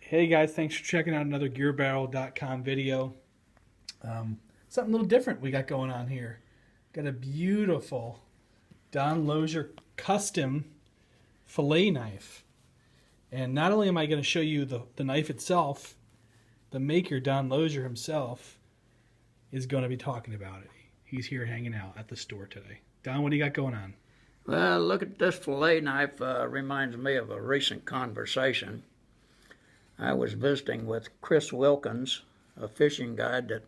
Hey guys, thanks for checking out another GearBarrel.com video. Something a little different we got going on here. Got a beautiful Don Lozier custom fillet knife. And not only am I going to show you the knife itself, the maker, Don Lozier himself, is going to be talking about it. He's here hanging out at the store today. Don, what do you got going on? Well, look at this fillet knife. Reminds me of a recent conversation. I was visiting with Chris Wilkins, a fishing guide that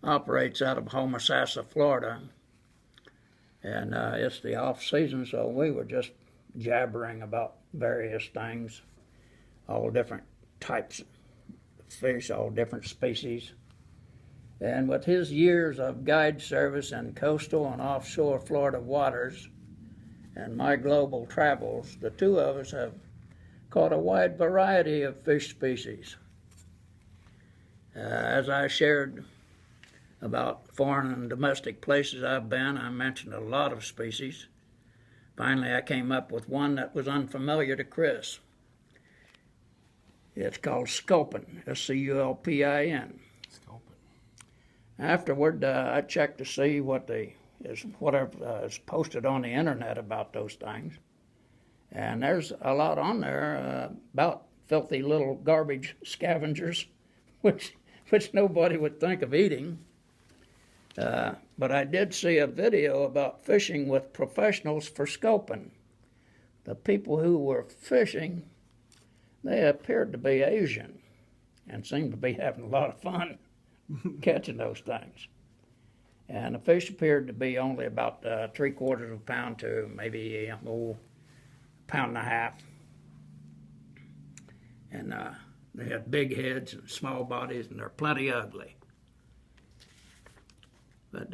operates out of Homosassa, Florida. And it's the off season, so we were just jabbering about various things, all different types of fish, all different species. And with his years of guide service in coastal and offshore Florida waters and my global travels, the two of us have caught a wide variety of fish species. As I shared about foreign and domestic places I've been, I mentioned a lot of species. Finally, I came up with one that was unfamiliar to Chris. It's called sculpin, S-C-U-L-P-I-N. Sculpin. Afterward, I checked to see whatever is posted on the internet about those things. And there's a lot on there about filthy little garbage scavengers, which nobody would think of eating. But I did see a video about fishing with professionals for sculpin. The people who were fishing, they appeared to be Asian and seemed to be having a lot of fun catching those things. And the fish appeared to be only about 3/4 of a pound to maybe pound and a half. And they had big heads and small bodies, and they're plenty ugly. But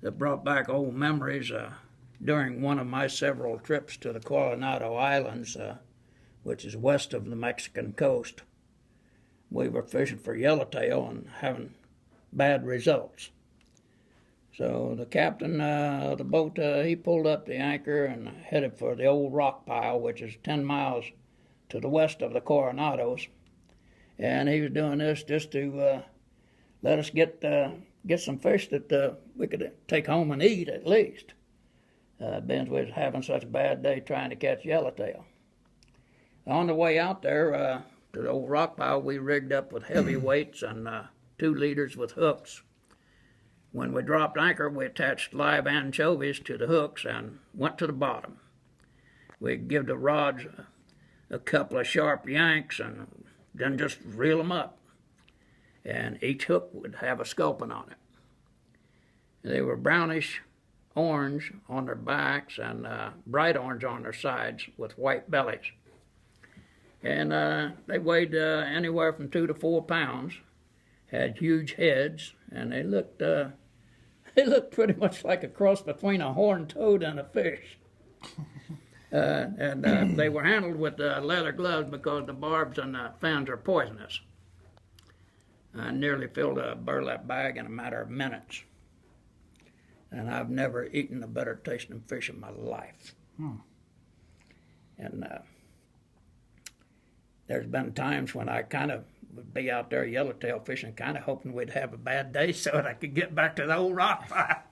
it brought back old memories during one of my several trips to the Coronado Islands, which is west of the Mexican coast. We were fishing for yellowtail and having bad results. So the captain of the boat, he pulled up the anchor and headed for the old rock pile, which is 10 miles to the west of the Coronados. And he was doing this just to let us get some fish that we could take home and eat at least. Ben's was having such a bad day trying to catch yellowtail. On the way out there to the old rock pile, we rigged up with heavy weights and 2 leaders with hooks. When we dropped anchor, we attached live anchovies to the hooks and went to the bottom. We'd give the rods a couple of sharp yanks and then just reel them up. And each hook would have a sculpin on it. They were brownish orange on their backs and bright orange on their sides with white bellies. And they weighed anywhere from 2 to 4 pounds, had huge heads, and they looked pretty much like a cross between a horned toad and a fish. And they were handled with leather gloves because the barbs and the fins are poisonous. I nearly filled a burlap bag in a matter of minutes. And I've never eaten a better tasting fish in my life. And there's been times when I kind of would be out there yellowtail fishing, kind of hoping we'd have a bad day so that I could get back to the old rock pile.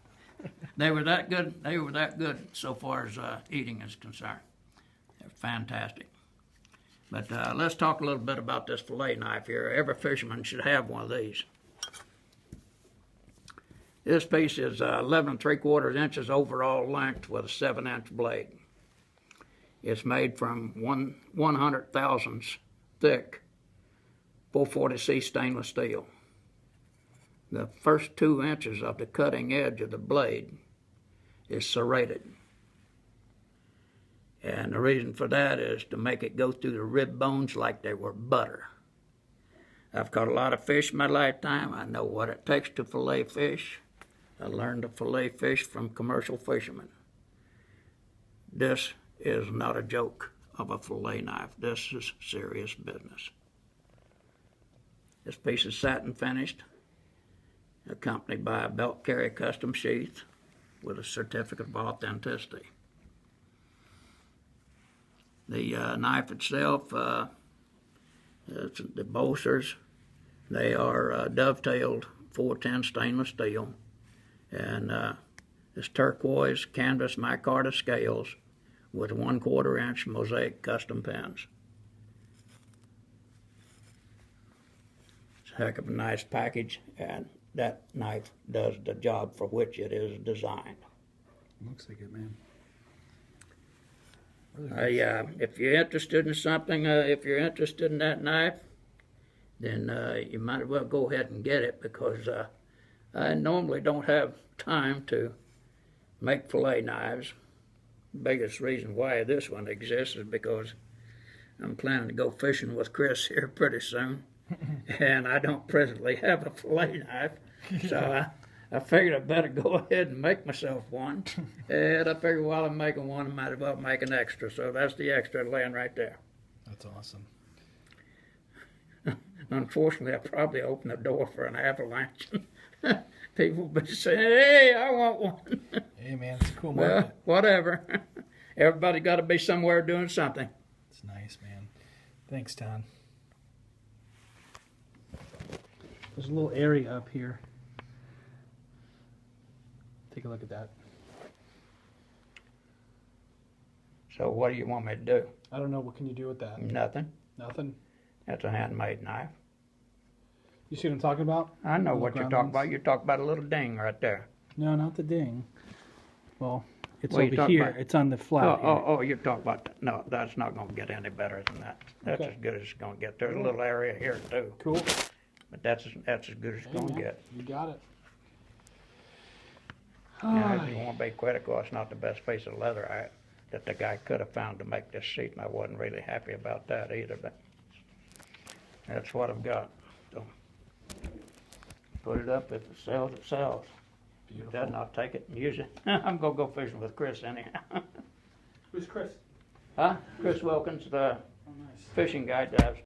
They were that good. They were that good so far as eating is concerned. They're fantastic. But let's talk a little bit about this fillet knife here. Every fisherman should have one of these. This piece is 11 3/4 inches overall length with a 7-inch blade. It's made from 100 thousandths thick 440C stainless steel. The first 2 inches of the cutting edge of the blade is serrated. And the reason for that is to make it go through the rib bones like they were butter. I've caught a lot of fish in my lifetime. I know what it takes to fillet fish. I learned to fillet fish from commercial fishermen. This is not a joke of a fillet knife. This is serious business. This piece is satin finished, accompanied by a belt carry custom sheath with a certificate of authenticity. The knife itself It's the bolsters. They are dovetailed 410 stainless steel, and it's turquoise canvas micarta scales with 1/4 inch mosaic custom pins. It's a heck of a nice package, and that knife does the job for which it is designed. Looks like it, man. If you're interested in something, if you're interested in that knife, then you might as well go ahead and get it, because I normally don't have time to make fillet knives. The biggest reason why this one exists is because I'm planning to go fishing with Chris here pretty soon, and I don't presently have a fillet knife, so I figured I better go ahead and make myself one. And I figured while I'm making one, I might as well make an extra. So that's the extra laying right there. That's awesome. Unfortunately, I probably opened the door for an avalanche. People will be saying, "Hey, I want one." Hey, man, it's a cool market. Well, whatever. Everybody got to be somewhere doing something. It's nice, man. Thanks, Don. There's a little area up here. Take a look at that. So what do you want me to do? I don't know. What can you do with that? Nothing. Nothing? That's a handmade knife. You see what I'm talking about? I know Little what you're ground talking ones? about. You're talking about a little ding right there. No, not the ding. Well, it's What are you over talking here. about? It's on the flat. Oh, you're talking about that. No, that's not going to get any better than that. That's Okay. as good as it's going to get. There's a little area here too, Cool. but that's as good as it's going to man, get. You got it. Now, if you want to be critical, it's not the best piece of leather that the guy could have found to make this seat, and I wasn't really happy about that either, but that's what I've got. So put it up. If it sells, it sells. If it doesn't, I'll take it and use it. I'm going to go fishing with Chris anyhow. Who's Chris? Huh? Chris Wilkins, the Oh, nice. fishing guide that I was